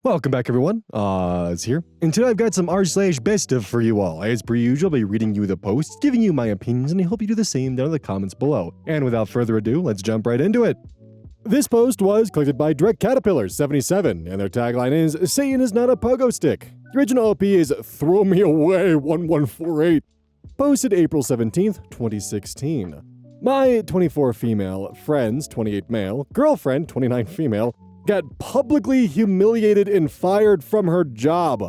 Welcome back, everyone. It's here. And today I've got some r/BestOf for you all. As per usual, I'll be reading you the posts, giving you my opinions, and I hope you do the same down in the comments below. And without further ado, let's jump right into it. This post was collected by Direct Caterpillar 77, and their tagline is, "Satan is not a pogo stick." The original OP is "Throw Me Away 1148. Posted April 17th, 2016. My 24 female friends, 28 male, girlfriend, 29 female, got publicly humiliated and fired from her job.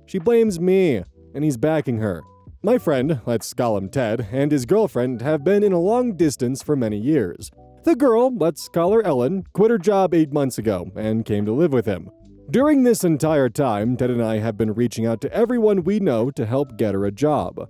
She blames me, and he's backing her. My friend, let's call him Ted, and his girlfriend have been in a long distance for many years. The girl, let's call her Ellen, quit her job 8 months ago and came to live with him. During this entire time, Ted and I have been reaching out to everyone we know to help get her a job.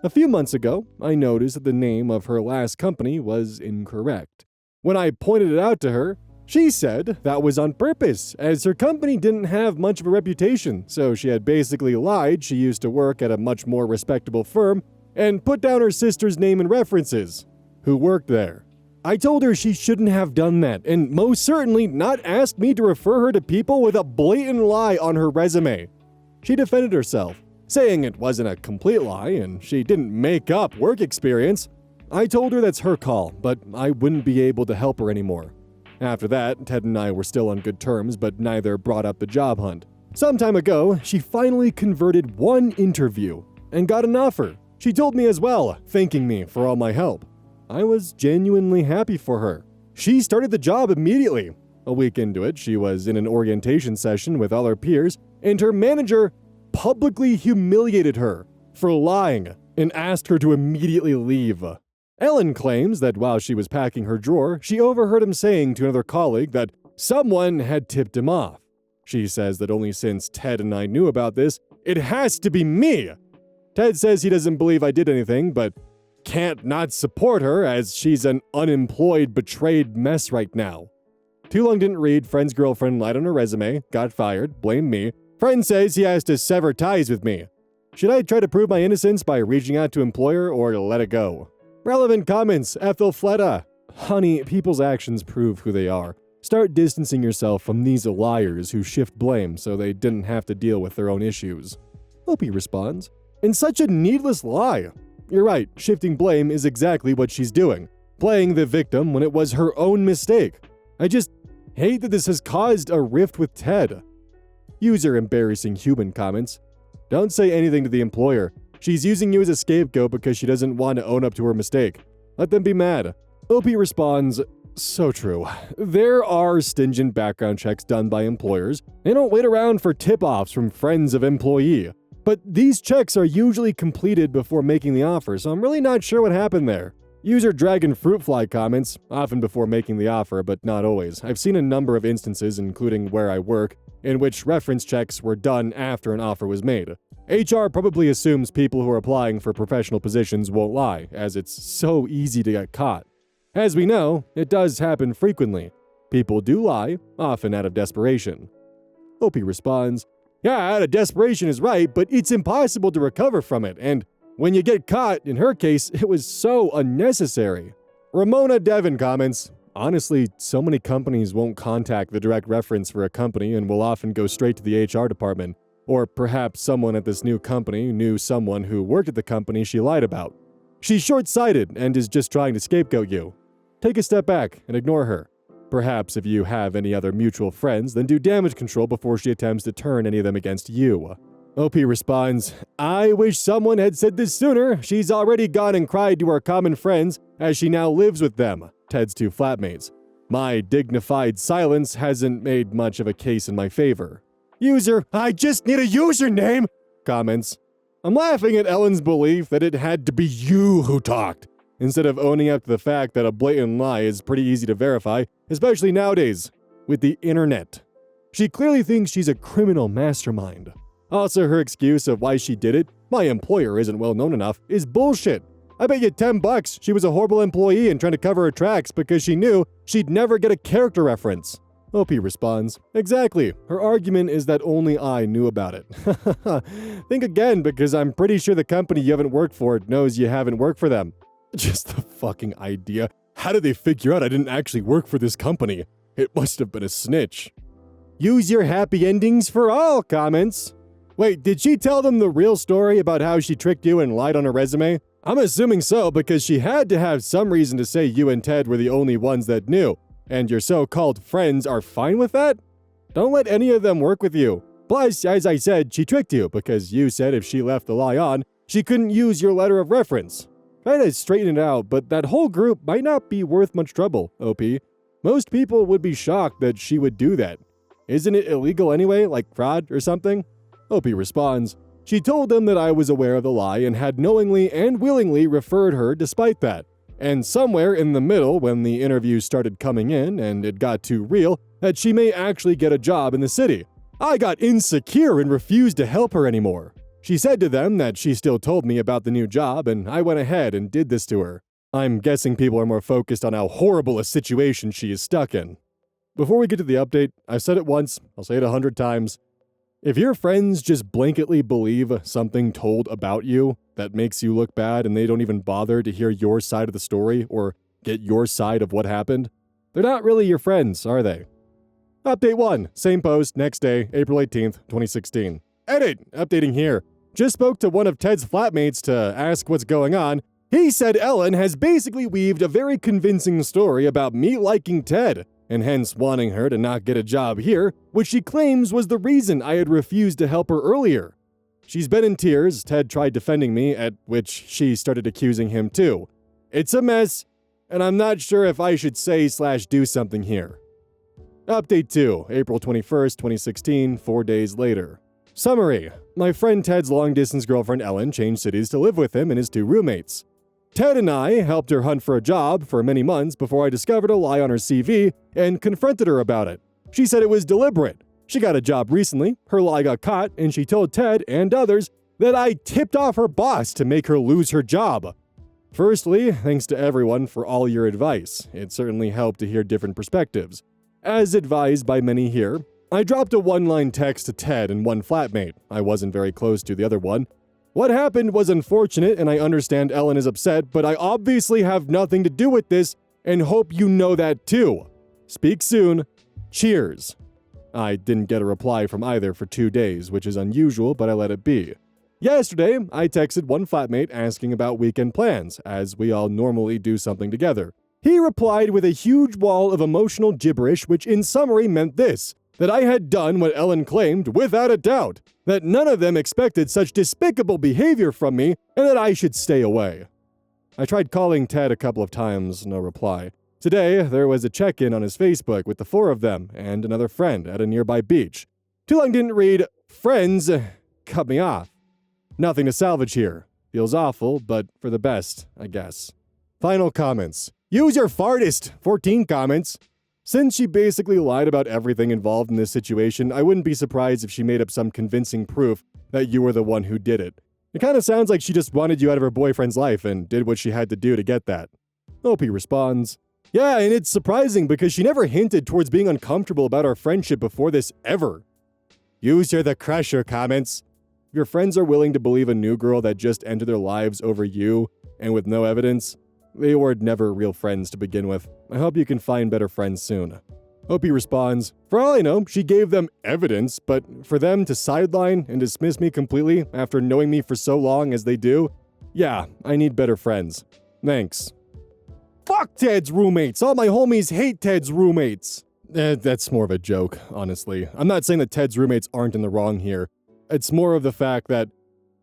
A few months ago, I noticed that the name of her last company was incorrect. When I pointed it out to her, she said that was on purpose, as her company didn't have much of a reputation, so she had basically lied she used to work at a much more respectable firm and put down her sister's name and references, who worked there. I told her she shouldn't have done that, and most certainly not asked me to refer her to people with a blatant lie on her resume. She defended herself, saying it wasn't a complete lie and she didn't make up work experience. I told her that's her call, but I wouldn't be able to help her anymore. After that, Ted and I were still on good terms, but neither brought up the job hunt. Some time ago, she finally converted one interview and got an offer. She told me as well, thanking me for all my help. I was genuinely happy for her. She started the job immediately. A week into it, she was in an orientation session with all her peers, and her manager publicly humiliated her for lying and asked her to immediately leave. Ellen claims that while she was packing her drawer, she overheard him saying to another colleague that someone had tipped him off. She says that only since Ted and I knew about this, it has to be me. Ted says he doesn't believe I did anything, but can't not support her as she's an unemployed, betrayed mess right now. Too long didn't read, friend's girlfriend lied on her resume, got fired, blamed me. Friend says he has to sever ties with me. Should I try to prove my innocence by reaching out to employer or let it go? Relevant comments, Ethel Fletta. Honey, people's actions prove who they are. Start distancing yourself from these liars who shift blame so they didn't have to deal with their own issues. Opie responds, "In such a needless lie. You're right, shifting blame is exactly what she's doing. Playing the victim when it was her own mistake. I just hate that this has caused a rift with Ted." User embarrassing human comments. Don't say anything to the employer. She's using you as a scapegoat because she doesn't want to own up to her mistake. Let them be mad. Opie responds, "So true. There are stingent background checks done by employers. They don't wait around for tip-offs from friends of employee. But these checks are usually completed before making the offer, so I'm really not sure what happened there." User Dragon Fruitfly comments, often before making the offer, but not always. I've seen a number of instances, including where I work, in which reference checks were done after an offer was made. HR probably assumes people who are applying for professional positions won't lie, as it's so easy to get caught. As we know, it does happen frequently. People do lie, often out of desperation. Opie responds, "Yeah, out of desperation is right, but it's impossible to recover from it, and when you get caught, in her case, it was so unnecessary." Ramona Devon comments, "Honestly, so many companies won't contact the direct reference for a company and will often go straight to the HR department. Or perhaps someone at this new company knew someone who worked at the company she lied about. She's short-sighted and is just trying to scapegoat you. Take a step back and ignore her. Perhaps if you have any other mutual friends, then do damage control before she attempts to turn any of them against you." OP responds, "I wish someone had said this sooner. She's already gone and cried to our common friends as she now lives with them, Ted's two flatmates. My dignified silence hasn't made much of a case in my favor." User, "I just need a username," comments, "I'm laughing at Ellen's belief that it had to be you who talked, instead of owning up to the fact that a blatant lie is pretty easy to verify, especially nowadays, with the internet. She clearly thinks she's a criminal mastermind. Also, her excuse of why she did it, my employer isn't well known enough, is bullshit. I bet you $10 she was a horrible employee and trying to cover her tracks because she knew she'd never get a character reference." OP responds, "Exactly. Her argument is that only I knew about it." Think again, because I'm pretty sure the company you haven't worked for knows you haven't worked for them. Just the fucking idea. How did they figure out I didn't actually work for this company? It must have been a snitch. Use your happy endings for all comments. Wait, did she tell them the real story about how she tricked you and lied on her resume? I'm assuming so because she had to have some reason to say you and Ted were the only ones that knew, and your so-called friends are fine with that? Don't let any of them work with you. Plus, as I said, she tricked you because you said if she left the lie on, she couldn't use your letter of reference. Try to straighten it out, but that whole group might not be worth much trouble, OP. Most people would be shocked that she would do that. Isn't it illegal anyway, like fraud or something? OP responds, she told them that I was aware of the lie and had knowingly and willingly referred her despite that. And somewhere in the middle, when the interviews started coming in and it got too real, that she may actually get a job in the city. I got insecure and refused to help her anymore. She said to them that she still told me about the new job, and I went ahead and did this to her. I'm guessing people are more focused on how horrible a situation she is stuck in. Before we get to the update, I've said it once, I'll say it 100 times. If your friends just blanketly believe something told about you that makes you look bad and they don't even bother to hear your side of the story or get your side of what happened, they're not really your friends, are they? Update 1, same post, next day, April 18th, 2016. Edit, updating here. Just spoke to one of Ted's flatmates to ask what's going on. He said Ellen has basically weaved a very convincing story about me liking Ted, and hence wanting her to not get a job here, which she claims was the reason I had refused to help her earlier. She's been in tears. Ted tried defending me, at which she started accusing him too. It's a mess, and I'm not sure if I should say/do something here. Update 2, April 21st, 2016, 4 days later. Summary. My friend Ted's long-distance girlfriend Ellen changed cities to live with him and his 2 roommates. Ted and I helped her hunt for a job for many months before I discovered a lie on her CV and confronted her about it. She said it was deliberate. She got a job recently, her lie got caught, and she told Ted and others that I tipped off her boss to make her lose her job. Firstly, thanks to everyone for all your advice. It certainly helped to hear different perspectives. As advised by many here, I dropped a one-line text to Ted and one flatmate. I wasn't very close to the other one. What happened was unfortunate, and I understand Ellen is upset, but I obviously have nothing to do with this, and hope you know that too. Speak soon. Cheers. I didn't get a reply from either for 2 days, which is unusual, but I let it be. Yesterday, I texted one flatmate asking about weekend plans, as we all normally do something together. He replied with a huge wall of emotional gibberish, which in summary meant this: that I had done what Ellen claimed without a doubt, that none of them expected such despicable behavior from me, and that I should stay away. I tried calling Ted a couple of times, no reply. Today, there was a check-in on his Facebook with the 4 of them and another friend at a nearby beach. Too long didn't read, friends cut me off. Nothing to salvage here. Feels awful, but for the best, I guess. Final comments. Use your fartist! 14 comments. Since she basically lied about everything involved in this situation, I wouldn't be surprised if she made up some convincing proof that you were the one who did it. It kind of sounds like she just wanted you out of her boyfriend's life and did what she had to do to get that. Opie responds, yeah, and it's surprising because she never hinted towards being uncomfortable about our friendship before this ever. Use your the crusher comments. Your friends are willing to believe a new girl that just entered their lives over you, and with no evidence. They were never real friends to begin with. I hope you can find better friends soon. Opie responds, for all I know, she gave them evidence, but for them to sideline and dismiss me completely after knowing me for so long as they do, yeah, I need better friends. Thanks. Fuck Ted's roommates! All my homies hate Ted's roommates! That's more of a joke, honestly. I'm not saying that Ted's roommates aren't in the wrong here. It's more of the fact that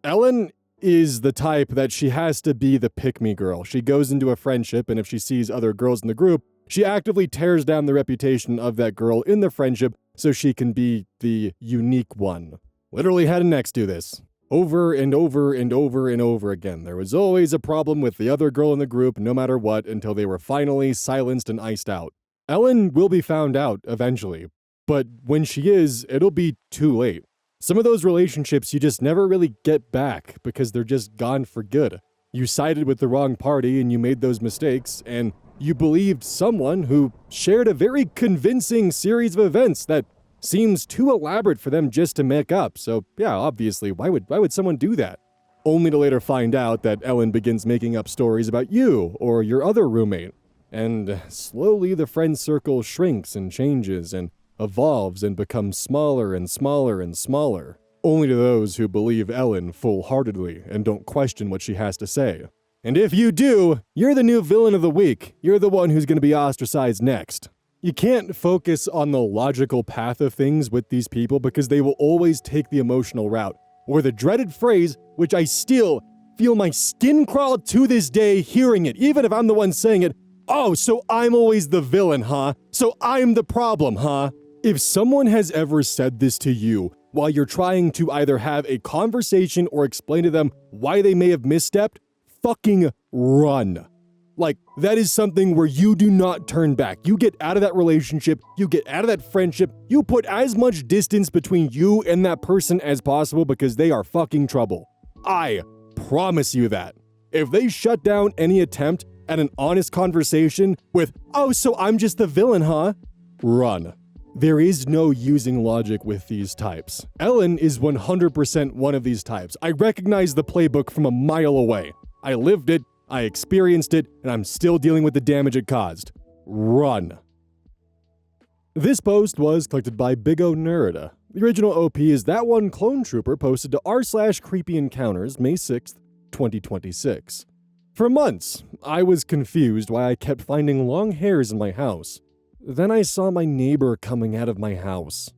Ellen is the type that she has to be the pick-me girl. She goes into a friendship, and if she sees other girls in the group, she actively tears down the reputation of that girl in the friendship so she can be the unique one. Literally had an ex do this. Over and over and over and over again. There was always a problem with the other girl in the group, no matter what, until they were finally silenced and iced out. Ellen will be found out eventually, but when she is, it'll be too late. Some of those relationships you just never really get back because they're just gone for good. You sided with the wrong party and you made those mistakes, and you believed someone who shared a very convincing series of events that seems too elaborate for them just to make up. So yeah, obviously, why would someone do that? Only to later find out that Ellen begins making up stories about you or your other roommate. And slowly the friend circle shrinks and changes, and evolves and becomes smaller and smaller and smaller, only to those who believe Ellen full-heartedly and don't question what she has to say. And if you do, you're the new villain of the week. You're the one who's going to be ostracized next. You can't focus on the logical path of things with these people because they will always take the emotional route, or the dreaded phrase, which I still feel my skin crawl to this day hearing it, even if I'm the one saying it. Oh, so I'm always the villain, huh? So I'm the problem, huh? If someone has ever said this to you while you're trying to either have a conversation or explain to them why they may have misstepped, fucking run. Like, that is something where you do not turn back. You get out of that relationship, you get out of that friendship, you put as much distance between you and that person as possible because they are fucking trouble. I promise you that. If they shut down any attempt at an honest conversation with, oh, so I'm just the villain, huh? Run. There is no using logic with these types. Ellen is 100% one of these types. I recognize the playbook from a mile away. I lived it, I experienced it, and I'm still dealing with the damage it caused. Run. This post was collected by Big O Nerida. The original OP is that one clone trooper posted to r/creepy encounters May 6th, 2026. For months, I was confused why I kept finding long hairs in my house. Then I saw my neighbor coming out of my house.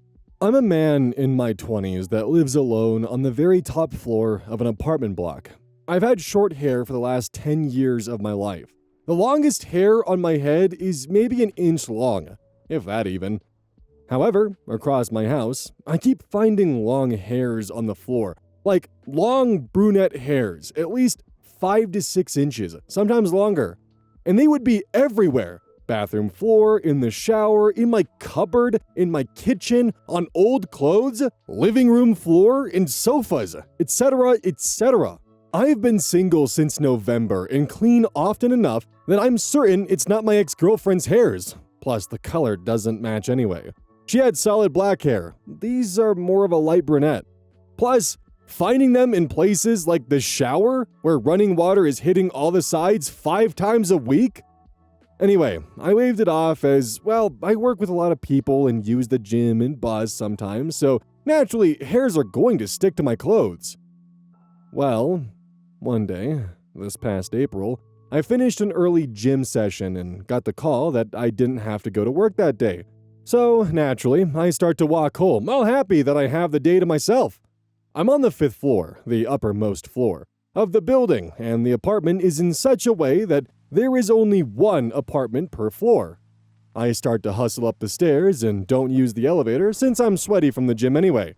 I'm a man in my 20s that lives alone on the very top floor of an apartment block. I've had short hair for the last 10 years of my life. The longest hair on my head is maybe an inch long, if that even. However, across my house, I keep finding long hairs on the floor, like long brunette hairs, at least 5 to 6 inches, sometimes longer. And they would be everywhere. Bathroom floor, in the shower, in my cupboard, in my kitchen, on old clothes, living room floor, in sofas, etc., etc. I've been single since November and clean often enough that I'm certain it's not my ex-girlfriend's hairs. Plus, the color doesn't match anyway. She had solid black hair. These are more of a light brunette. Plus, finding them in places like the shower, where running water is hitting all the sides 5 times a week? Anyway, I waved it off as, well, I work with a lot of people and use the gym and bus sometimes, so naturally, hairs are going to stick to my clothes. Well, one day, this past April, I finished an early gym session and got the call that I didn't have to go to work that day. So, naturally, I start to walk home, all happy that I have the day to myself. I'm on the 5th floor, the uppermost floor, of the building, and the apartment is in such a way that there is only one apartment per floor. I start to hustle up the stairs and don't use the elevator since I'm sweaty from the gym anyway.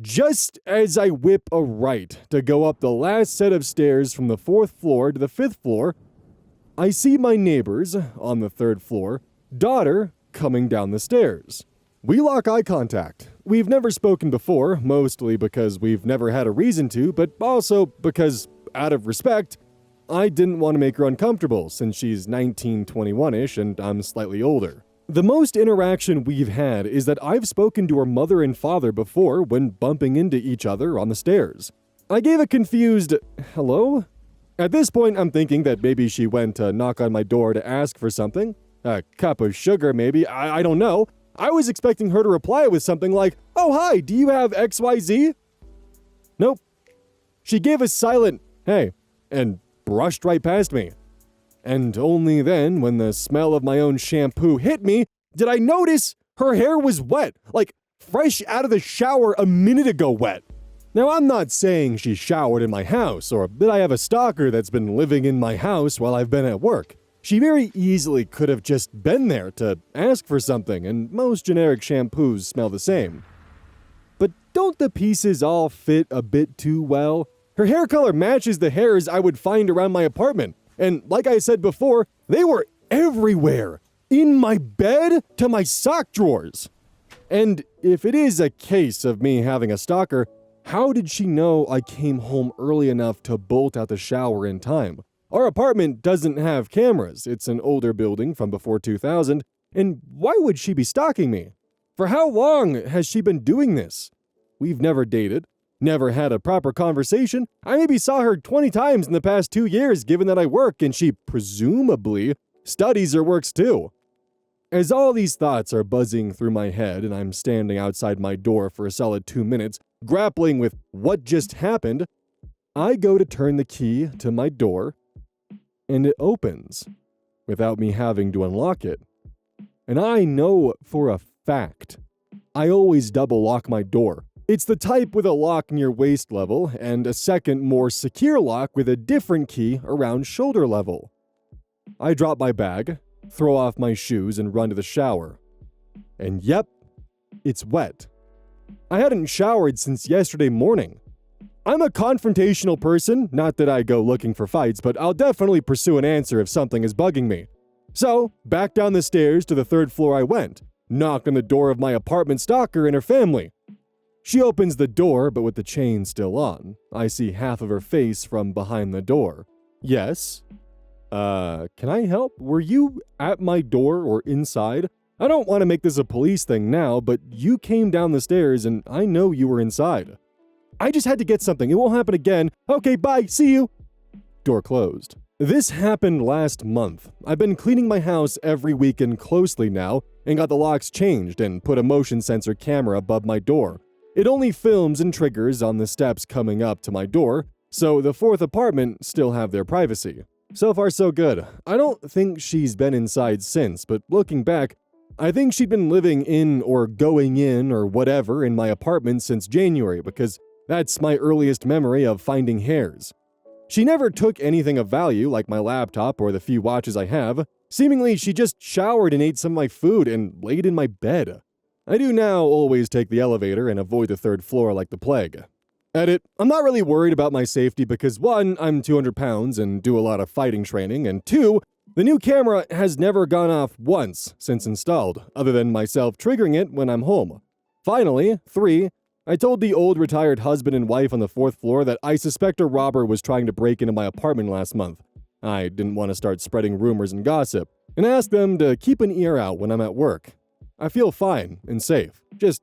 Just as I whip a right to go up the last set of stairs from the 4th floor to the 5th floor, I see my neighbor's, on the 3rd floor, daughter coming down the stairs. We lock eye contact. We've never spoken before, mostly because we've never had a reason to, but also because, out of respect, I didn't want to make her uncomfortable since she's 19, 21-ish and I'm slightly older. The most interaction we've had is that I've spoken to her mother and father before when bumping into each other on the stairs. I gave a confused, hello? At this point, I'm thinking that maybe she went to knock on my door to ask for something. A cup of sugar, maybe, I don't know. I was expecting her to reply with something like, oh hi, do you have XYZ? Nope. She gave a silent, hey, and brushed right past me. And only then, when the smell of my own shampoo hit me, did I notice her hair was wet, like fresh out of the shower a minute ago wet. Now, I'm not saying she showered in my house, or that I have a stalker that's been living in my house while I've been at work. She very easily could have just been there to ask for something, and most generic shampoos smell the same. But don't the pieces all fit a bit too well? Her hair color matches the hairs I would find around my apartment. And like I said before, they were everywhere. In my bed to my sock drawers. And if it is a case of me having a stalker, how did she know I came home early enough to bolt out the shower in time? Our apartment doesn't have cameras. It's an older building from before 2000. And why would she be stalking me? For how long has she been doing this? We've never dated. Never had a proper conversation. I maybe saw her 20 times in the past 2 years given that I work and she presumably studies or works too. As all these thoughts are buzzing through my head and I'm standing outside my door for a solid 2 minutes, grappling with what just happened, I go to turn the key to my door, and it opens without me having to unlock it. And I know for a fact, I always double lock my door. It's the type with a lock near waist level and a second more secure lock with a different key around shoulder level. I drop my bag, throw off my shoes, and run to the shower. And yep, it's wet. I hadn't showered since yesterday morning. I'm a confrontational person, not that I go looking for fights, but I'll definitely pursue an answer if something is bugging me. So, back down the stairs to the 3rd floor I went, knocked on the door of my apartment stalker and her family. She opens the door, but with the chain still on. I see half of her face from behind the door. Yes? Can I help? Were you at my door or inside? I don't want to make this a police thing now, but you came down the stairs and I know you were inside. I just had to get something. It won't happen again. Okay, bye. See you. Door closed. This happened last month. I've been cleaning my house every weekend closely now and got the locks changed and put a motion sensor camera above my door. It only films and triggers on the steps coming up to my door, so the 4th apartment still have their privacy. So far so good. I don't think she's been inside since, but looking back, I think she'd been living in or going in or whatever in my apartment since January because that's my earliest memory of finding hairs. She never took anything of value like my laptop or the few watches I have. Seemingly, she just showered and ate some of my food and laid in my bed. I do now always take the elevator and avoid the 3rd floor like the plague. Edit, I'm not really worried about my safety because 1, I'm 200 pounds and do a lot of fighting training, and 2, the new camera has never gone off once since installed, other than myself triggering it when I'm home. Finally, 3, I told the old retired husband and wife on the 4th floor that I suspect a robber was trying to break into my apartment last month. I didn't want to start spreading rumors and gossip, and asked them to keep an ear out when I'm at work. I feel fine and safe, just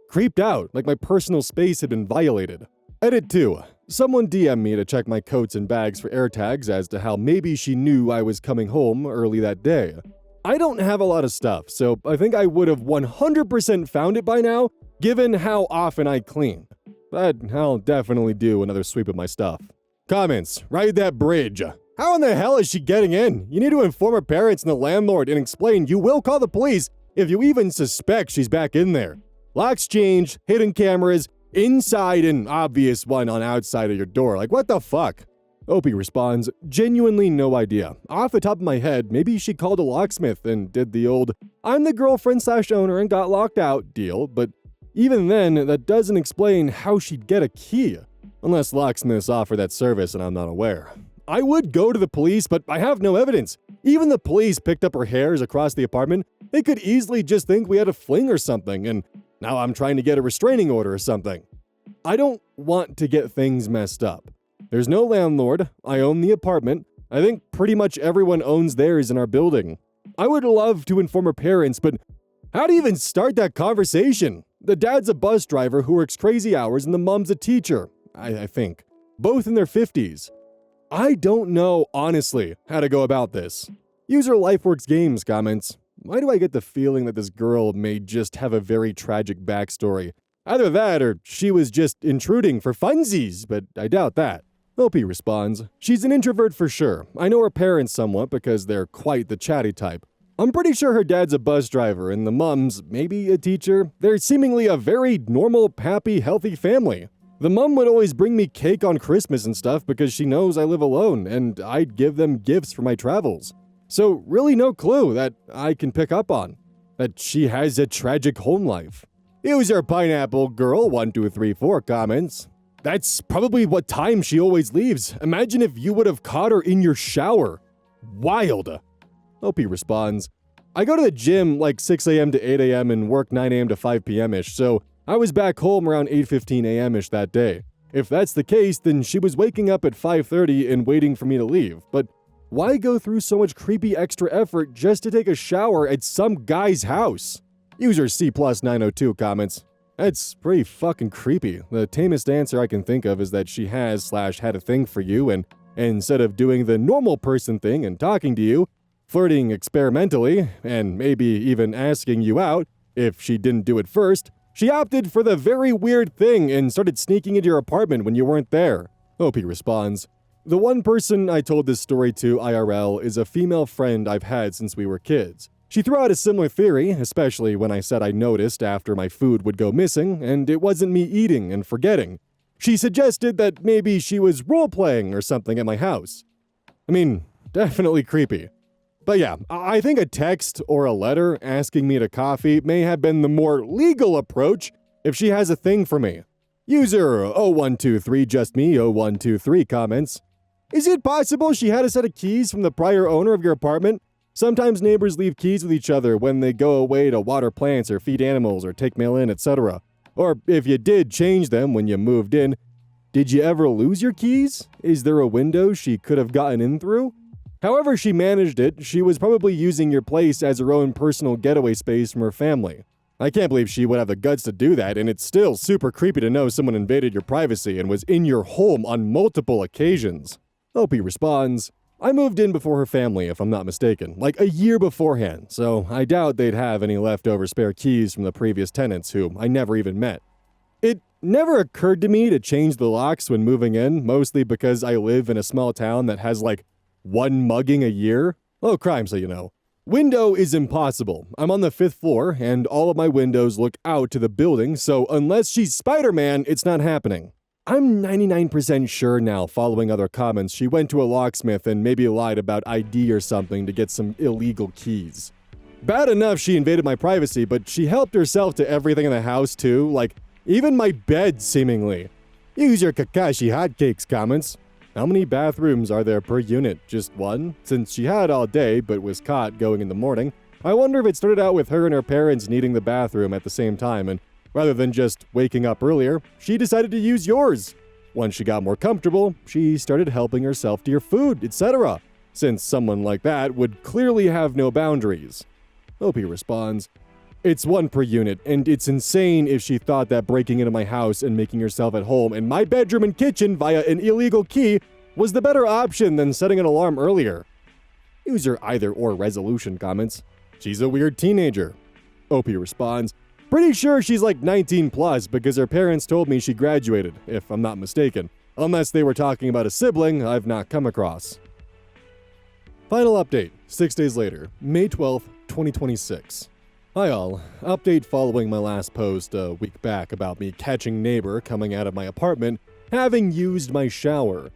creeped out like my personal space had been violated. Edit 2. Someone DM'd me to check my coats and bags for AirTags as to how maybe she knew I was coming home early that day. I don't have a lot of stuff, so I think I would have 100% found it by now, given how often I clean. But I'll definitely do another sweep of my stuff. Comments. Ride that bridge. How in the hell is she getting in? You need to inform her parents and the landlord and explain you will call the police if you even suspect she's back in there. Locks changed, hidden cameras, inside and obvious one on outside of your door. Like, what the fuck? Opie responds, genuinely no idea. Off the top of my head, maybe she called a locksmith and did the old, I'm the girlfriend/owner and got locked out deal, but even then, that doesn't explain how she'd get a key. Unless locksmiths offer that service and I'm not aware. I would go to the police, but I have no evidence. Even the police picked up her hairs across the apartment. They could easily just think we had a fling or something, and now I'm trying to get a restraining order or something. I don't want to get things messed up. There's no landlord. I own the apartment. I think pretty much everyone owns theirs in our building. I would love to inform her parents, but how do you even start that conversation? The dad's a bus driver who works crazy hours and the mom's a teacher, I think. Both in their 50s. I don't know, honestly, how to go about this. User LifeWorks Games comments, why do I get the feeling that this girl may just have a very tragic backstory? Either that or she was just intruding for funsies, but I doubt that. Opie responds, she's an introvert for sure. I know her parents somewhat because they're quite the chatty type. I'm pretty sure her dad's a bus driver and the mom's maybe a teacher. They're seemingly a very normal, happy, healthy family. The mom would always bring me cake on Christmas and stuff because she knows I live alone and I'd give them gifts for my travels. So really no clue that I can pick up on. That she has a tragic home life. User Pineapple Girl 1234 comments, that's probably what time she always leaves. Imagine if you would have caught her in your shower. Wild. Opie responds, I go to the gym like 6 a.m. to 8 a.m. and work 9 a.m. to 5 p.m.-ish, so I was back home around 8:15 a.m.-ish that day. If that's the case, then she was waking up at 5:30 and waiting for me to leave. But why go through so much creepy extra effort just to take a shower at some guy's house? User C+902 comments, that's pretty fucking creepy. The tamest answer I can think of is that she has/had a thing for you and instead of doing the normal person thing and talking to you, flirting experimentally, and maybe even asking you out if she didn't do it first, she opted for the very weird thing and started sneaking into your apartment when you weren't there. OP responds, the one person I told this story to IRL is a female friend I've had since we were kids. She threw out a similar theory, especially when I said I noticed after my food would go missing and it wasn't me eating and forgetting. She suggested that maybe she was role-playing or something at my house. I mean, definitely creepy. But yeah, I think a text or a letter asking me to coffee may have been the more legal approach if she has a thing for me. User 0123 just me 0123 comments, is it possible she had a set of keys from the prior owner of your apartment? Sometimes neighbors leave keys with each other when they go away to water plants or feed animals or take mail in, etc. Or if you did change them when you moved in, did you ever lose your keys? Is there a window she could have gotten in through? However she managed it, she was probably using your place as her own personal getaway space from her family. I can't believe she would have the guts to do that, and it's still super creepy to know someone invaded your privacy and was in your home on multiple occasions. OP responds, I moved in before her family, if I'm not mistaken, like a year beforehand, so I doubt they'd have any leftover spare keys from the previous tenants who I never even met. It never occurred to me to change the locks when moving in, mostly because I live in a small town that has like one mugging a year. Low crime, so you know. Window is impossible. I'm on the 5th floor, and all of my windows look out to the building, so unless she's Spider-Man, it's not happening. I'm 99% sure now, following other comments, she went to a locksmith and maybe lied about ID or something to get some illegal keys. Bad enough she invaded my privacy, but she helped herself to everything in the house too, like even my bed seemingly. User Kakashi Hotcakes comments, how many bathrooms are there per unit? Just one? Since she had all day but was caught going in the morning, I wonder if it started out with her and her parents needing the bathroom at the same time, and rather than just waking up earlier, she decided to use yours. Once she got more comfortable, she started helping herself to your food, etc., since someone like that would clearly have no boundaries. OP responds, it's one per unit, and it's insane if she thought that breaking into my house and making herself at home in my bedroom and kitchen via an illegal key was the better option than setting an alarm earlier. User either or resolution comments, she's a weird teenager. OP responds, pretty sure she's like 19 plus because her parents told me she graduated, if I'm not mistaken, unless they were talking about a sibling I've not come across. Final update, 6 days later, May 12th, 2026. Hi all, update following my last post a week back about me catching neighbor coming out of my apartment having used my shower.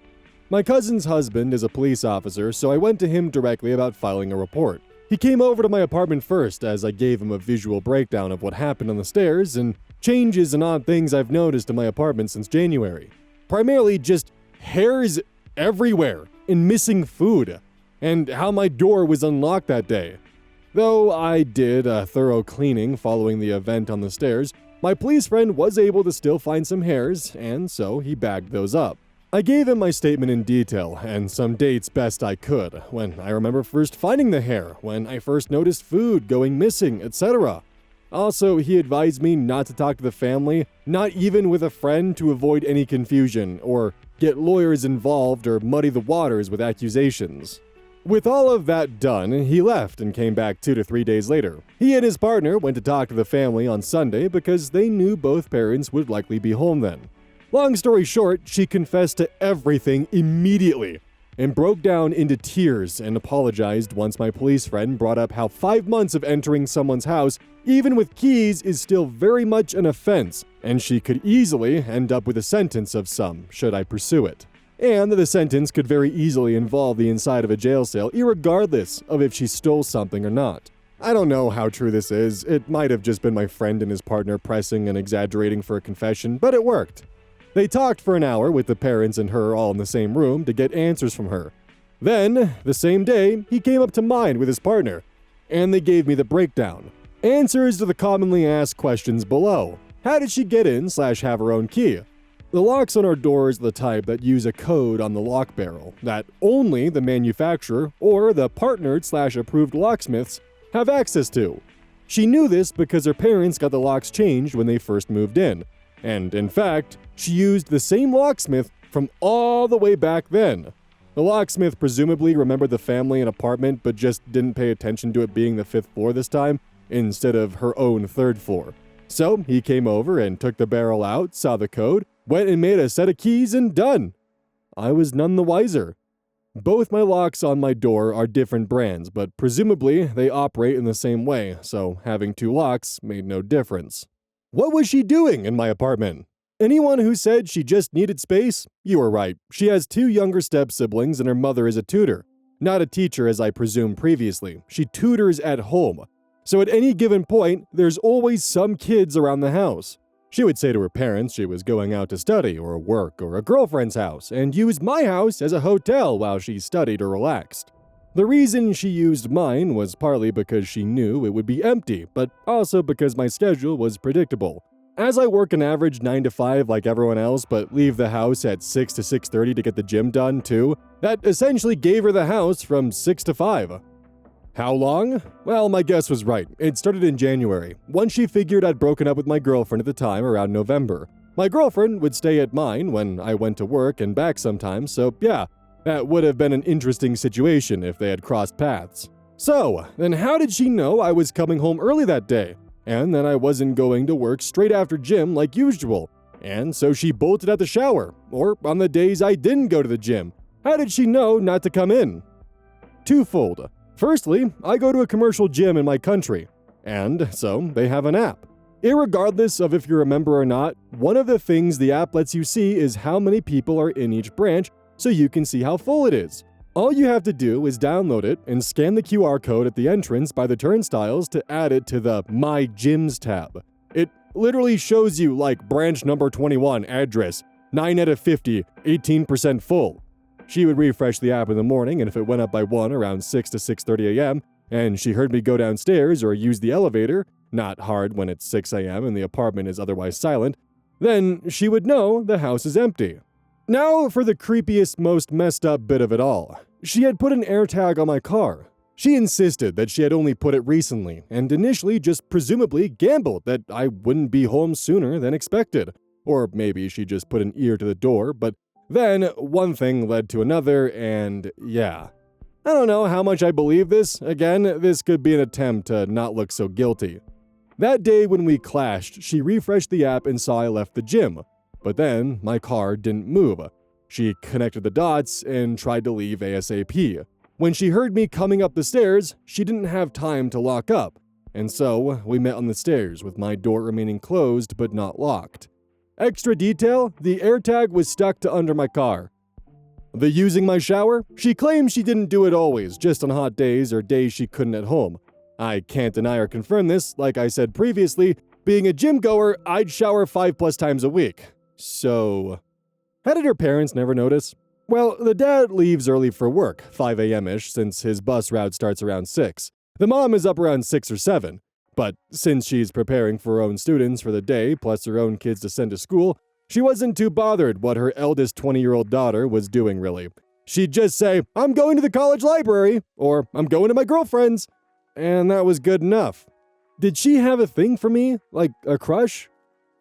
My cousin's husband is a police officer, so I went to him directly about filing a report. He came over to my apartment first as I gave him a visual breakdown of what happened on the stairs and changes and odd things I've noticed in my apartment since January. Primarily just hairs everywhere and missing food, and how my door was unlocked that day. Though I did a thorough cleaning following the event on the stairs, my police friend was able to still find some hairs, and so he bagged those up. I gave him my statement in detail, and some dates best I could, when I remember first finding the hair, when I first noticed food going missing, etc. Also, he advised me not to talk to the family, not even with a friend, to avoid any confusion, or get lawyers involved or muddy the waters with accusations. With all of that done, he left and came back 2 to 3 days later. He and his partner went to talk to the family on Sunday because they knew both parents would likely be home then. Long story short, she confessed to everything immediately and broke down into tears and apologized once my police friend brought up how 5 months of entering someone's house, even with keys, is still very much an offense, and she could easily end up with a sentence of some should I pursue it. And the sentence could very easily involve the inside of a jail cell, irregardless of if she stole something or not. I don't know how true this is. It might have just been my friend and his partner pressing and exaggerating for a confession, but it worked. They talked for an hour with the parents and her all in the same room to get answers from her. Then, the same day, he came up to mine with his partner, and they gave me the breakdown. Answers to the commonly asked questions below. How did she get in / have her own key? The locks on our doors are the type that use a code on the lock barrel that only the manufacturer or the partnered / approved locksmiths have access to. She knew this because her parents got the locks changed when they first moved in. And in fact, she used the same locksmith from all the way back then. The locksmith presumably remembered the family and apartment but just didn't pay attention to it being the 5th floor this time, instead of her own 3rd floor. So he came over and took the barrel out, saw the code, went and made a set of keys, and done. I was none the wiser. Both my locks on my door are different brands, but presumably they operate in the same way, so having 2 locks made no difference. What was she doing in my apartment? Anyone who said she just needed space? You were right. She has 2 younger step-siblings and her mother is a tutor. Not a teacher as I presumed previously. She tutors at home. So at any given point, there's always some kids around the house. She would say to her parents she was going out to study or work or a girlfriend's house and used my house as a hotel while she studied or relaxed. The reason she used mine was partly because she knew it would be empty, but also because my schedule was predictable. As I work an average 9 to 5 like everyone else but leave the house at 6 to 6:30 to get the gym done too, that essentially gave her the house from 6 to 5. How long? Well, my guess was right. It started in January. Once she figured I'd broken up with my girlfriend at the time around November. My girlfriend would stay at mine when I went to work and back sometimes, so yeah, that would have been an interesting situation if they had crossed paths. So, then how did she know I was coming home early that day? And then I wasn't going to work straight after gym like usual. And so she bolted out the shower, or on the days I didn't go to the gym. How did she know not to come in? Twofold. Firstly, I go to a commercial gym in my country, and so they have an app. Irregardless of if you're a member or not, one of the things the app lets you see is how many people are in each branch so you can see how full it is. All you have to do is download it and scan the QR code at the entrance by the turnstiles to add it to the My Gyms tab. It literally shows you like branch number 21, address, 9 out of 50, 18% full. She would refresh the app in the morning, and if it went up by 1 around 6 to 6:30 a.m., and she heard me go downstairs or use the elevator, not hard when it's 6 a.m. and the apartment is otherwise silent, then she would know the house is empty. Now for the creepiest, most messed up bit of it all. She had put an AirTag on my car. She insisted that she had only put it recently, and initially just presumably gambled that I wouldn't be home sooner than expected. Or maybe she just put an ear to the door, but then one thing led to another, and yeah. I don't know how much I believe this. Again, this could be an attempt to not look so guilty. That day when we clashed, she refreshed the app and saw I left the gym. But then my car didn't move. She connected the dots and tried to leave ASAP. When she heard me coming up the stairs, she didn't have time to lock up. And so we met on the stairs with my door remaining closed but not locked. Extra detail, the AirTag was stuck to under my car. The using my shower? She claims she didn't do it always, just on hot days or days she couldn't at home. I can't deny or confirm this. Like I said previously, being a gym goer, I'd shower 5+ times a week. So, how did her parents never notice? Well, the dad leaves early for work, 5 a.m.-ish, since his bus route starts around 6. The mom is up around 6 or 7. But since she's preparing for her own students for the day, plus her own kids to send to school, she wasn't too bothered what her eldest 20-year-old daughter was doing, really. She'd just say, "I'm going to the college library," or "I'm going to my girlfriend's." And that was good enough. Did she have a thing for me? Like a crush?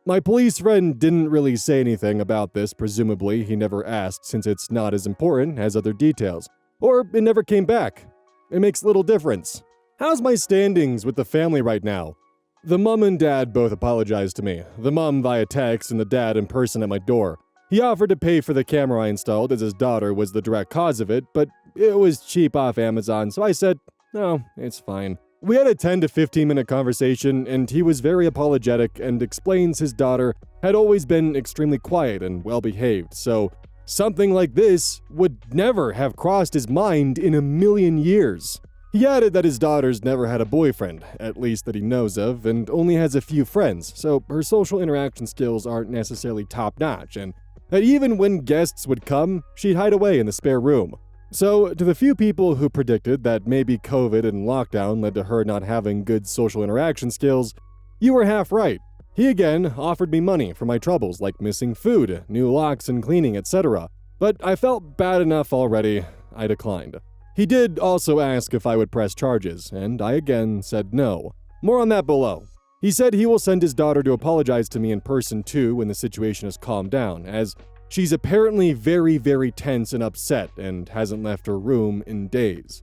My police friend didn't really say anything about this, presumably he never asked since it's not as important as other details. Or it never came back. It makes little difference. How's my standings with the family right now? The mom and dad both apologized to me. The mom via text and the dad in person at my door. He offered to pay for the camera I installed as his daughter was the direct cause of it, but it was cheap off Amazon, so I said, no, it's fine. We had a 10 to 15 minute conversation, and he was very apologetic and explains his daughter had always been extremely quiet and well behaved, so something like this would never have crossed his mind in a million years. He added that his daughter's never had a boyfriend, at least that he knows of, and only has a few friends, so her social interaction skills aren't necessarily top-notch, and that even when guests would come, she'd hide away in the spare room. So, to the few people who predicted that maybe COVID and lockdown led to her not having good social interaction skills, you were half right. He again offered me money for my troubles like missing food, new locks and cleaning, etc. But I felt bad enough already, I declined. He did also ask if I would press charges, and I again said no. More on that below. He said he will send his daughter to apologize to me in person too when the situation has calmed down, as She's apparently very, very tense and upset and hasn't left her room in days.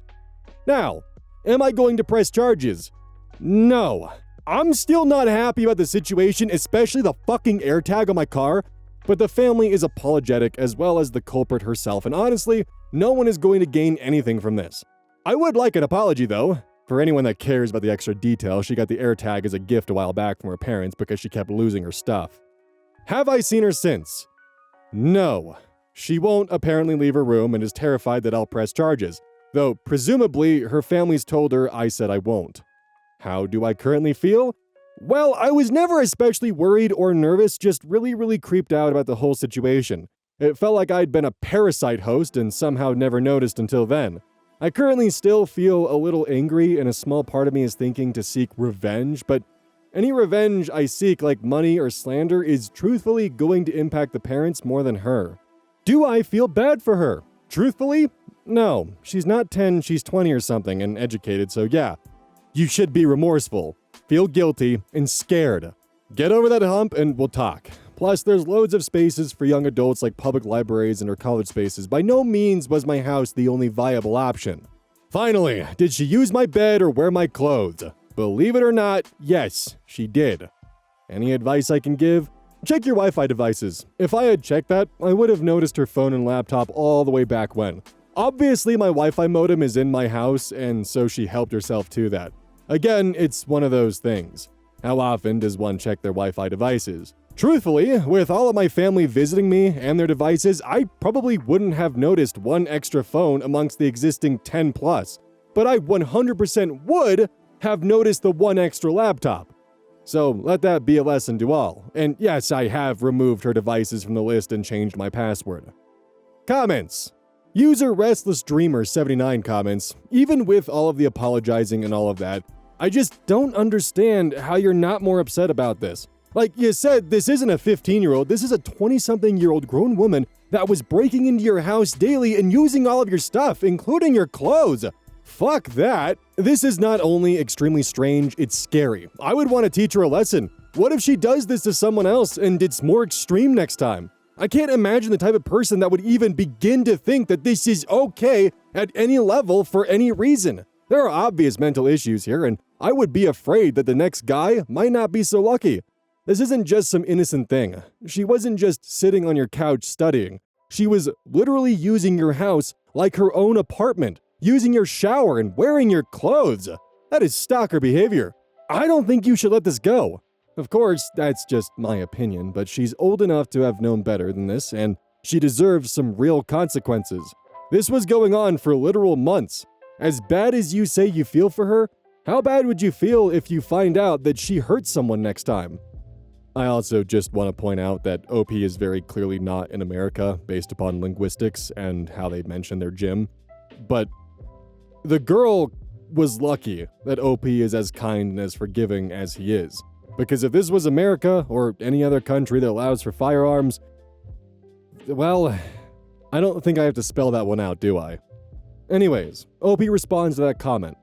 Now, am I going to press charges? No. I'm still not happy about the situation, especially the fucking AirTag on my car, but the family is apologetic as well as the culprit herself, and honestly, no one is going to gain anything from this. I would like an apology though. For anyone that cares about the extra detail, she got the AirTag as a gift a while back from her parents because she kept losing her stuff. Have I seen her since? No. She won't apparently leave her room and is terrified that I'll press charges, though presumably her family's told her I said I won't. How do I currently feel? Well, I was never especially worried or nervous, just really creeped out about the whole situation. It felt like I'd been a parasite host and somehow never noticed until then. I currently still feel a little angry and a small part of me is thinking to seek revenge, but any revenge I seek, like money or slander, is truthfully going to impact the parents more than her. Do I feel bad for her? Truthfully? No. She's not 10, she's 20 or something and educated, so yeah. You should be remorseful, feel guilty, and scared. Get over that hump and we'll talk. Plus, there's loads of spaces for young adults like public libraries and or college spaces. By no means was my house the only viable option. Finally, did she use my bed or wear my clothes? Believe it or not, yes, she did. Any advice I can give? Check your Wi-Fi devices. If I had checked that, I would have noticed her phone and laptop all the way back when. Obviously, my Wi-Fi modem is in my house, and so she helped herself to that. Again, it's one of those things. How often does one check their Wi-Fi devices? Truthfully, with all of my family visiting me and their devices, I probably wouldn't have noticed one extra phone amongst the existing 10 plus, but I 100% would have noticed the one extra laptop. So let that be a lesson to all. And yes, I have removed her devices from the list and changed my password. Comments. User Restless Dreamer 79 comments, even with all of the apologizing and all of that, I just don't understand how you're not more upset about this. Like you said, this isn't a 15-year-old, this is a 20-something-year-old grown woman that was breaking into your house daily and using all of your stuff, including your clothes. Fuck that. This is not only extremely strange, it's scary. I would want to teach her a lesson. What if she does this to someone else and it's more extreme next time? I can't imagine the type of person that would even begin to think that this is okay at any level for any reason. There are obvious mental issues here, and I would be afraid that the next guy might not be so lucky. This isn't just some innocent thing. She wasn't just sitting on your couch studying. She was literally using your house like her own apartment, using your shower and wearing your clothes. That is stalker behavior. I don't think you should let this go. Of course, that's just my opinion, but she's old enough to have known better than this, and she deserves some real consequences. This was going on for literal months. As bad as you say you feel for her, how bad would you feel if you find out that she hurts someone next time? I also just want to point out that OP is very clearly not in America based upon linguistics and how they mention their gym. But the girl was lucky that OP is as kind and as forgiving as he is. Because if this was America or any other country that allows for firearms, well, I don't think I have to spell that one out, do I? Anyways, OP responds to that comment.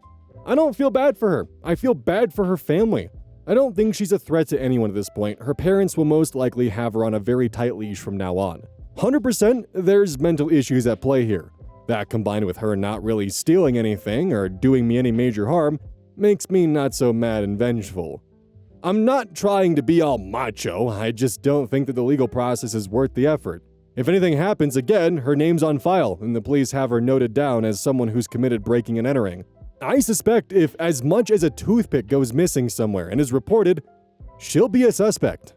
I don't feel bad for her. I feel bad for her family. I don't think she's a threat to anyone at this point. Her parents will most likely have her on a very tight leash from now on. 100% there's mental issues at play here. That combined with her not really stealing anything or doing me any major harm makes me not so mad and vengeful. I'm not trying to be all macho, I just don't think that the legal process is worth the effort. If anything happens again, her name's on file and the police have her noted down as someone who's committed breaking and entering. I suspect if as much as a toothpick goes missing somewhere and is reported, she'll be a suspect.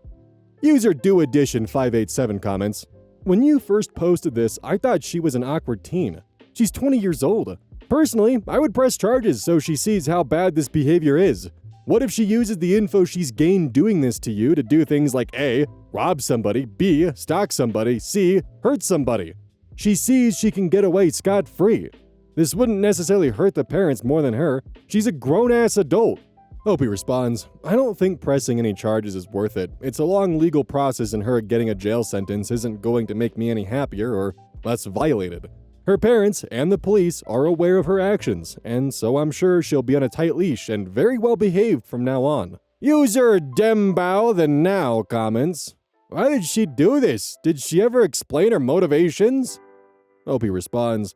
User Do Edition 587 comments, when you first posted this, I thought she was an awkward teen. She's 20 years old. Personally, I would press charges so she sees how bad this behavior is. What if she uses the info she's gained doing this to you to do things like A, rob somebody, B, stalk somebody, C, hurt somebody? She sees she can get away scot-free. This wouldn't necessarily hurt the parents more than her. She's a grown-ass adult. Opie responds, I don't think pressing any charges is worth it. It's a long legal process and her getting a jail sentence isn't going to make me any happier or less violated. Her parents and the police are aware of her actions, and so I'm sure she'll be on a tight leash and very well behaved from now on. User Dembao the Now comments, Why did she do this? Did she ever explain her motivations? Opie responds,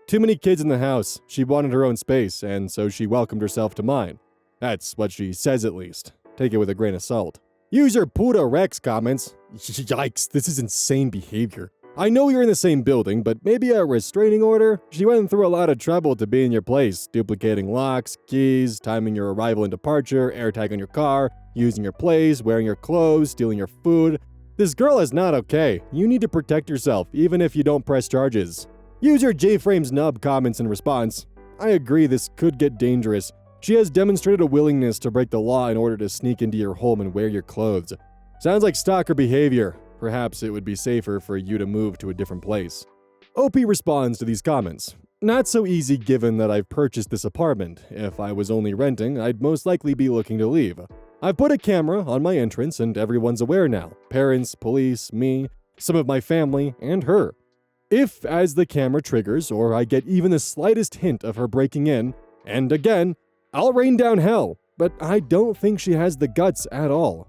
too many kids in the house. She wanted her own space, and so she welcomed herself to mine. That's what she says at least. Take it with a grain of salt. User Puta Rex comments, yikes, this is insane behavior. I know you're in the same building, but maybe a restraining order? She went through a lot of trouble to be in your place, duplicating locks, keys, timing your arrival and departure, AirTag on your car, using your place, wearing your clothes, stealing your food. This girl is not okay. You need to protect yourself, even if you don't press charges. User JFrames Nub comments in response, I agree this could get dangerous. She has demonstrated a willingness to break the law in order to sneak into your home and wear your clothes. Sounds like stalker behavior. Perhaps it would be safer for you to move to a different place. OP responds to these comments. Not so easy given that I've purchased this apartment. If I was only renting, I'd most likely be looking to leave. I've put a camera on my entrance and everyone's aware now. Parents, police, me, some of my family, and her. If, as the camera triggers, or I get even the slightest hint of her breaking in, and again, I'll rain down hell, but I don't think she has the guts at all.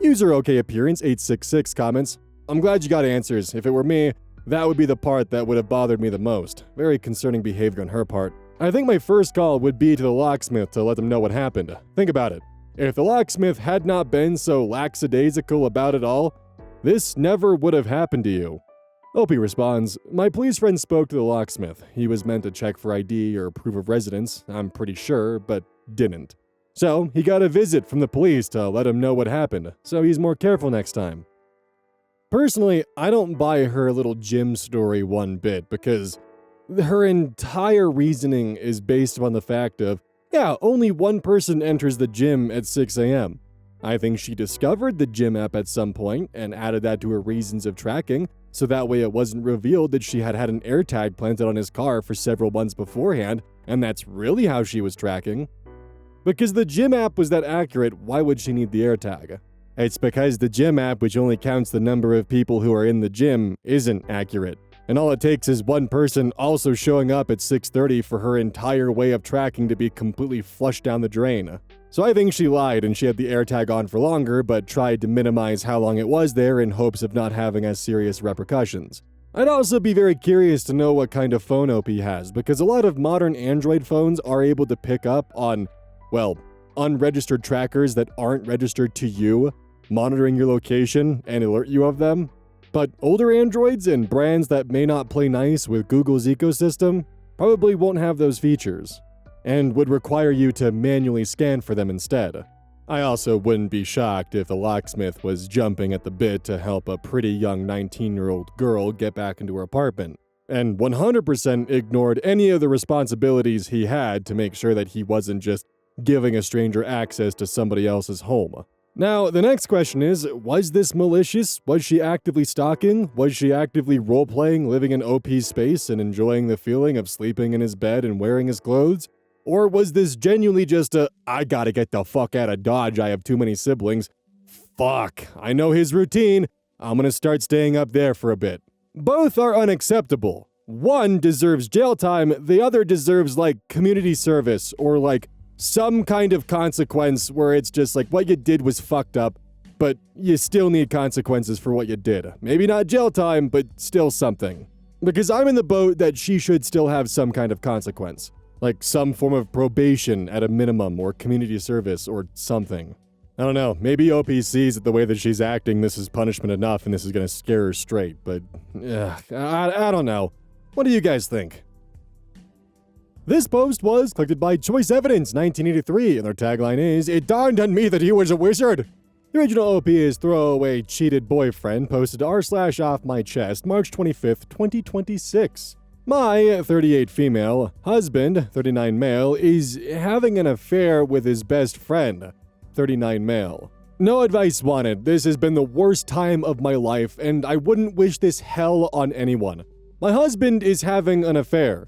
User OK Appearance 866 comments, I'm glad you got answers. If it were me, that would be the part that would have bothered me the most. Very concerning behavior on her part. I think my first call would be to the locksmith to let them know what happened. Think about it. If the locksmith had not been so lackadaisical about it all, this never would have happened to you. Opie responds, my police friend spoke to the locksmith. He was meant to check for ID or proof of residence, I'm pretty sure, but didn't. So he got a visit from the police to let him know what happened, so he's more careful next time. Personally, I don't buy her little gym story one bit because her entire reasoning is based on the fact of, yeah, only one person enters the gym at 6 a.m. I think she discovered the gym app at some point and added that to her reasons of tracking, so that way it wasn't revealed that she had had an AirTag planted on his car for several months beforehand, and that's really how she was tracking. Because the gym app was that accurate, why would she need the AirTag? It's because the gym app, which only counts the number of people who are in the gym, isn't accurate. And all it takes is one person also showing up at 6:30 for her entire way of tracking to be completely flushed down the drain. So I think she lied and she had the AirTag on for longer, but tried to minimize how long it was there in hopes of not having as serious repercussions. I'd also be very curious to know what kind of phone OP has, because a lot of modern Android phones are able to pick up on, well, unregistered trackers that aren't registered to you, monitoring your location and alert you of them. But older Androids and brands that may not play nice with Google's ecosystem probably won't have those features, and would require you to manually scan for them instead. I also wouldn't be shocked if the locksmith was jumping at the bit to help a pretty young 19-year-old girl get back into her apartment, and 100% ignored any of the responsibilities he had to make sure that he wasn't just giving a stranger access to somebody else's home. Now, the next question is, was this malicious? Was she actively stalking? Was she actively role-playing living in OP's space and enjoying the feeling of sleeping in his bed and wearing his clothes? Or was this genuinely just a, I gotta get the fuck out of Dodge, I have too many siblings. Fuck, I know his routine. I'm gonna start staying up there for a bit. Both are unacceptable. One deserves jail time, the other deserves, like, community service, or, like, some kind of consequence where it's just like what you did was fucked up, but you still need consequences for what you did. Maybe not jail time, but still something. Because I'm in the boat that she should still have some kind of consequence. Like some form of probation at a minimum, or community service, or something. I don't know, maybe OP sees that the way that she's acting, this is punishment enough and this is gonna scare her straight, but I don't know. What do you guys think? This post was collected by Choice Evidence 1983, and their tagline is, "It dawned on me that he was a wizard." The original OP is Throwaway Cheated Boyfriend, posted r/offmychest, March 25th, 2026. My 38 female husband, 39 male, is having an affair with his best friend, 39 male. No advice wanted. This has been the worst time of my life, and I wouldn't wish this hell on anyone. My husband is having an affair.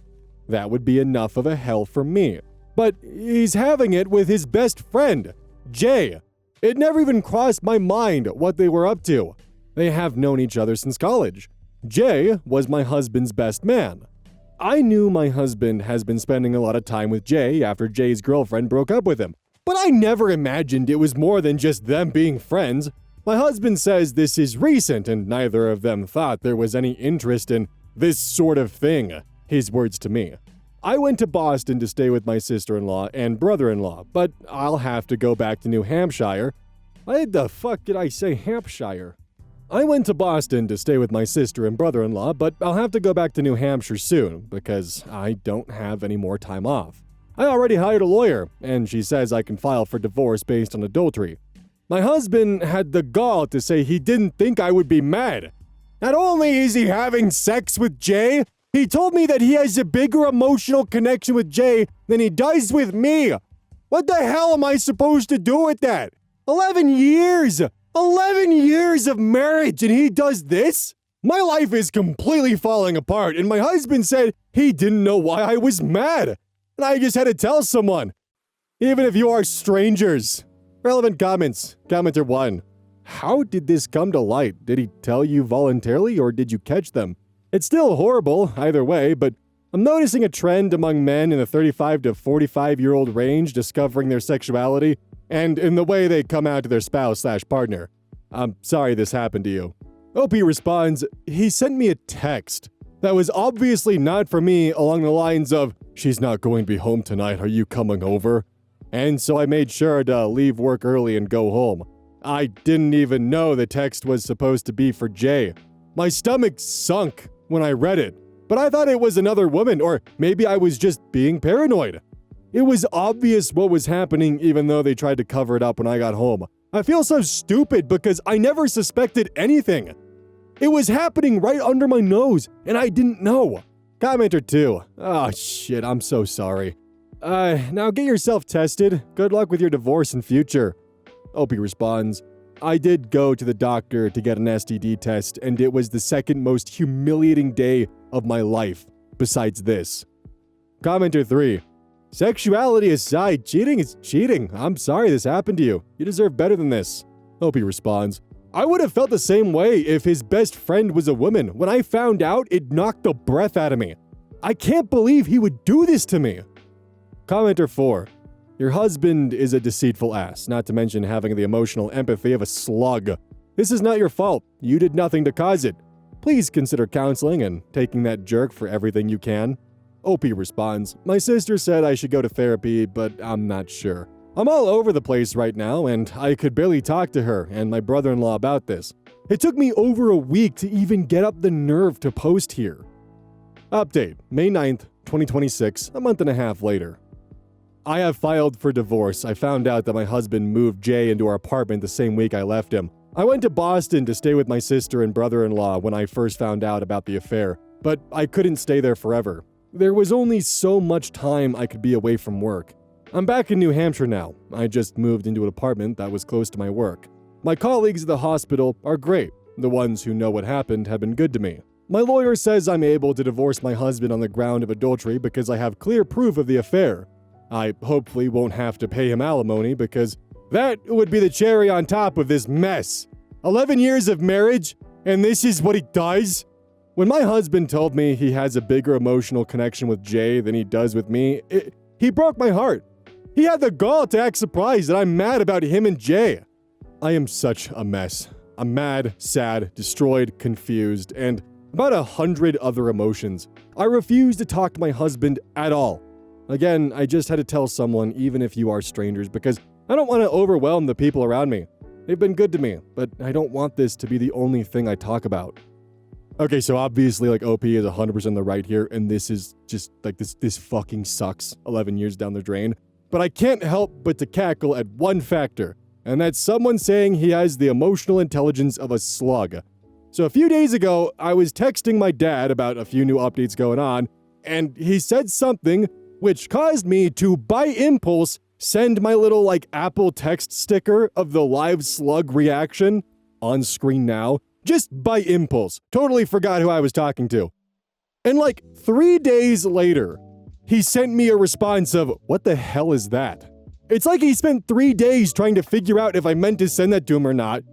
That would be enough of a hell for me. But he's having it with his best friend, Jay. It never even crossed my mind what they were up to. They have known each other since college. Jay was my husband's best man. I knew my husband has been spending a lot of time with Jay after Jay's girlfriend broke up with him. But I never imagined it was more than just them being friends. My husband says this is recent and neither of them thought there was any interest in this sort of thing. His words to me. I went to Boston to stay with my sister-in-law and brother-in-law, but I'll have to go back to New Hampshire. Why the fuck did I say Hampshire? I went to Boston to stay with my sister and brother-in-law, but I'll have to go back to New Hampshire soon because I don't have any more time off. I already hired a lawyer, and she says I can file for divorce based on adultery. My husband had the gall to say he didn't think I would be mad. Not only is he having sex with Jay, he told me that he has a bigger emotional connection with Jay than he does with me. What the hell am I supposed to do with that? 11 years! 11 years of marriage and he does this? My life is completely falling apart and my husband said he didn't know why I was mad. And I just had to tell someone. Even if you are strangers. Relevant comments. Commenter 1. How did this come to light? Did he tell you voluntarily or did you catch them? It's still horrible, either way, but I'm noticing a trend among men in the 35 to 45-year-old range discovering their sexuality and in the way they come out to their spouse/partner. I'm sorry this happened to you. OP responds, he sent me a text that was obviously not for me along the lines of, she's not going to be home tonight, are you coming over? And so I made sure to leave work early and go home. I didn't even know the text was supposed to be for Jay. My stomach sunk when I read it, but I thought it was another woman, or maybe I was just being paranoid. It was obvious what was happening even though they tried to cover it up when I got home. I feel so stupid because I never suspected anything. It was happening right under my nose, and I didn't know. Commenter 2. Oh shit, I'm so sorry. Now get yourself tested. Good luck with your divorce in future. OP responds, I did go to the doctor to get an STD test, and it was the second most humiliating day of my life, besides this. Commenter 3. Sexuality aside, cheating is cheating. I'm sorry this happened to you. You deserve better than this. OP responds, I would have felt the same way if his best friend was a woman. When I found out, it knocked the breath out of me. I can't believe he would do this to me. Commenter 4. Your husband is a deceitful ass, not to mention having the emotional empathy of a slug. This is not your fault. You did nothing to cause it. Please consider counseling and taking that jerk for everything you can. OP responds, my sister said I should go to therapy, but I'm not sure. I'm all over the place right now, and I could barely talk to her and my brother-in-law about this. It took me over a week to even get up the nerve to post here. Update, May 9th, 2026, a month and a half later. I have filed for divorce. I found out that my husband moved Jay into our apartment the same week I left him. I went to Boston to stay with my sister and brother-in-law when I first found out about the affair, but I couldn't stay there forever. There was only so much time I could be away from work. I'm back in New Hampshire now. I just moved into an apartment that was close to my work. My colleagues at the hospital are great. The ones who know what happened have been good to me. My lawyer says I'm able to divorce my husband on the ground of adultery because I have clear proof of the affair. I hopefully won't have to pay him alimony because that would be the cherry on top of this mess. 11 years of marriage, and this is what he does? When my husband told me he has a bigger emotional connection with Jay than he does with me, he broke my heart. He had the gall to act surprised that I'm mad about him and Jay. I am such a mess. I'm mad, sad, destroyed, confused, and about 100 other emotions. I refuse to talk to my husband at all. Again, I just had to tell someone, even if you are strangers, because I don't want to overwhelm the people around me. They've been good to me, but I don't want this to be the only thing I talk about. Okay, so obviously, OP is 100% the right here, and this is just, this fucking sucks 11 years down the drain. But I can't help but to cackle at one factor, and that's someone saying he has the emotional intelligence of a slug. So a few days ago, I was texting my dad about a few new updates going on, and he said something which caused me to, by impulse, send my little, Apple text sticker of the live slug reaction on screen now, just by impulse. Totally forgot who I was talking to. And 3 days later, he sent me a response of, what the hell is that? It's like he spent 3 days trying to figure out if I meant to send that to him or not,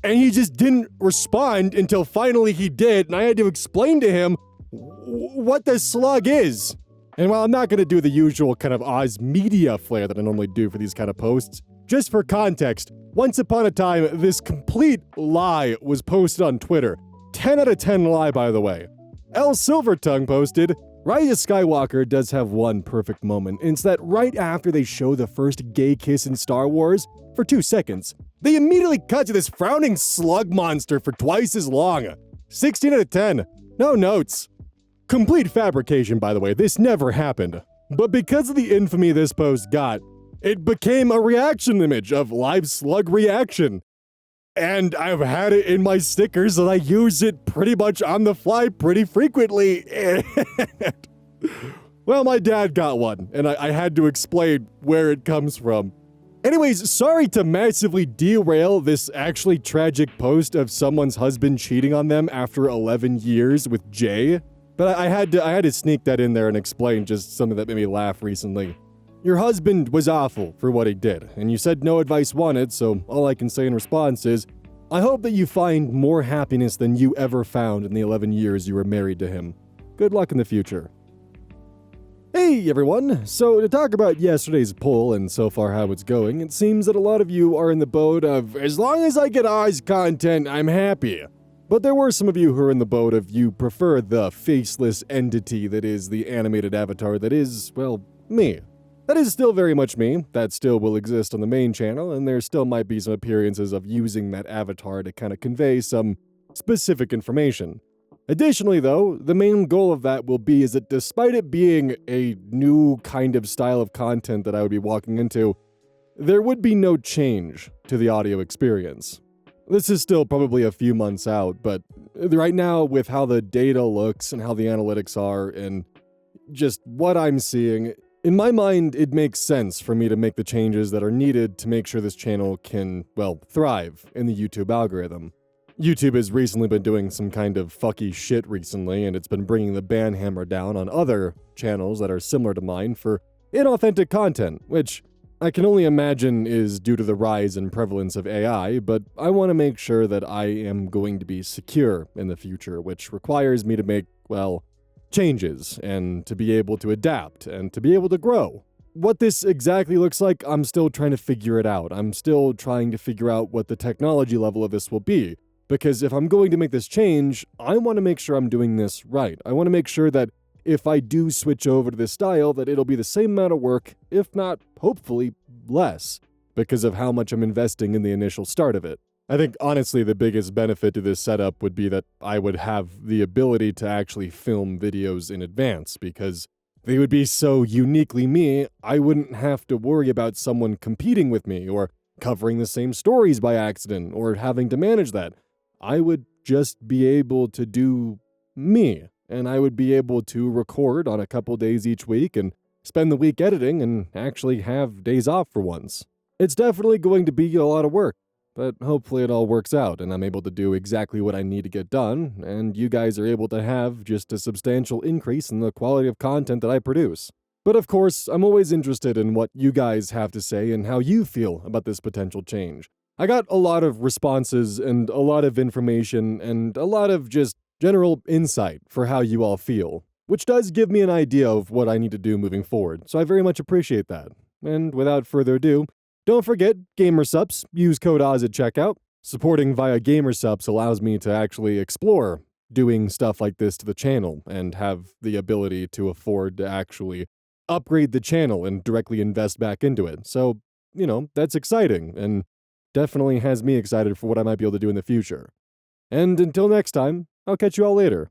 and he just didn't respond until finally he did, and I had to explain to him what the slug is. And while I'm not going to do the usual kind of Oz media flair that I normally do for these kind of posts, Just for context, once upon a time, this complete lie was posted on Twitter. 10 out of 10 lie, by the way. L Silvertongue posted, Rise of Skywalker does have one perfect moment, and it's that right after they show the first gay kiss in Star Wars, for 2 seconds, they immediately cut to this frowning slug monster for twice as long. 16 out of 10. No notes. Complete fabrication, by the way. This never happened. But because of the infamy this post got, it became a reaction image of live slug reaction. And I've had it in my stickers and I use it pretty much on the fly pretty frequently. Well, my dad got one, and I had to explain where it comes from. Anyways, sorry to massively derail this actually tragic post of someone's husband cheating on them after 11 years with Jay, but I had to sneak that in there and explain just something that made me laugh recently. Your husband was awful for what he did, and you said no advice wanted, so all I can say in response is, I hope that you find more happiness than you ever found in the 11 years you were married to him. Good luck in the future. Hey everyone! So to talk about yesterday's poll and so far how it's going, it seems that a lot of you are in the boat of, as long as I get Oz content, I'm happy. But there were some of you who are in the boat of you prefer the faceless entity that is the animated avatar that is, well, me. That is still very much me, that still will exist on the main channel, and there still might be some appearances of using that avatar to kind of convey some specific information. Additionally though, the main goal of that will be is that despite it being a new kind of style of content that I would be walking into, there would be no change to the audio experience. This is still probably a few months out, but right now with how the data looks and how the analytics are and just what I'm seeing, in my mind, it makes sense for me to make the changes that are needed to make sure this channel can, well, thrive in the YouTube algorithm. YouTube has recently been doing some kind of fucky shit recently, and it's been bringing the ban hammer down on other channels that are similar to mine for inauthentic content, which I can only imagine is due to the rise and prevalence of AI, but I want to make sure that I am going to be secure in the future, which requires me to make, well, changes, and to be able to adapt, and to be able to grow. What this exactly looks like, I'm still trying to figure it out. I'm still trying to figure out what the technology level of this will be. Because if I'm going to make this change, I want to make sure I'm doing this right. I want to make sure that if I do switch over to this style, that it'll be the same amount of work, if not, hopefully, less, because of how much I'm investing in the initial start of it. I think, honestly, the biggest benefit to this setup would be that I would have the ability to actually film videos in advance, because they would be so uniquely me, I wouldn't have to worry about someone competing with me, or covering the same stories by accident, or having to manage that. I would just be able to do me, and I would be able to record on a couple days each week and spend the week editing and actually have days off for once. It's definitely going to be a lot of work, but hopefully it all works out and I'm able to do exactly what I need to get done, and you guys are able to have just a substantial increase in the quality of content that I produce. But of course, I'm always interested in what you guys have to say and how you feel about this potential change. I got a lot of responses and a lot of information and a lot of just general insight for how you all feel, which does give me an idea of what I need to do moving forward, so I very much appreciate that. And without further ado, don't forget, GamerSupps, use code OZ at checkout. Supporting via GamerSupps allows me to actually explore doing stuff like this to the channel and have the ability to afford to actually upgrade the channel and directly invest back into it. So, that's exciting and definitely has me excited for what I might be able to do in the future. And until next time, I'll catch you all later.